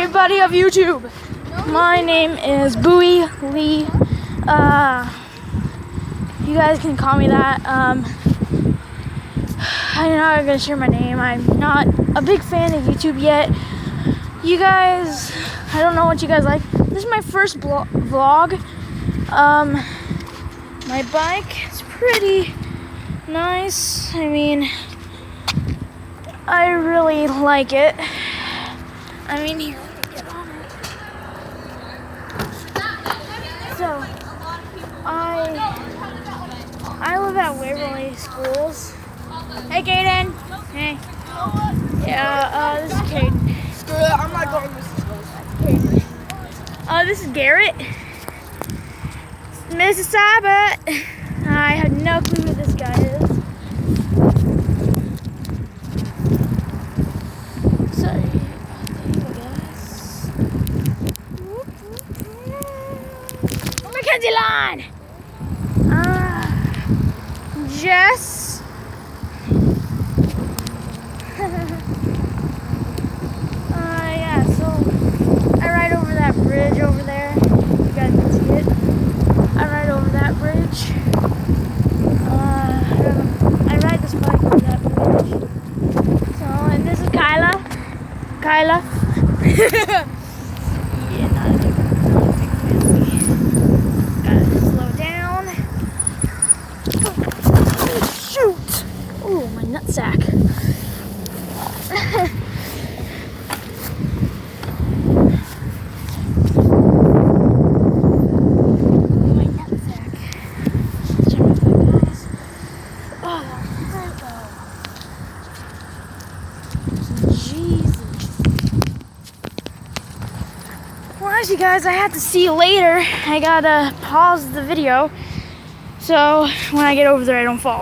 everybody of YouTube. My name is Bowie Lee. You guys can call me that. I'm not gonna share my name. I'm not a big fan of YouTube yet. You guys, I don't know what you guys like. This is my first vlog. My bike is pretty nice. I mean, I really like it. I mean, here, let me get on it. So, I live at Waverly Schools. Hey, Caden. Hey. Yeah, this is Caden. I'm not going to Mrs. This is Garrett. Mrs. Sabat. I have no clue who this guy is. Sorry. Mackenzie line. Jess. Yeah. So I ride over that bridge over there. You guys can see it. I ride over that bridge. I ride this bike over that bridge. So, and this is Kyla. Kyla. Yeah, not a big family. Gotta slow down. Oh, shoot! Oh, my nutsack. Well, actually, guys, I have to see you later. I gotta pause the video so when I get over there, I don't fall.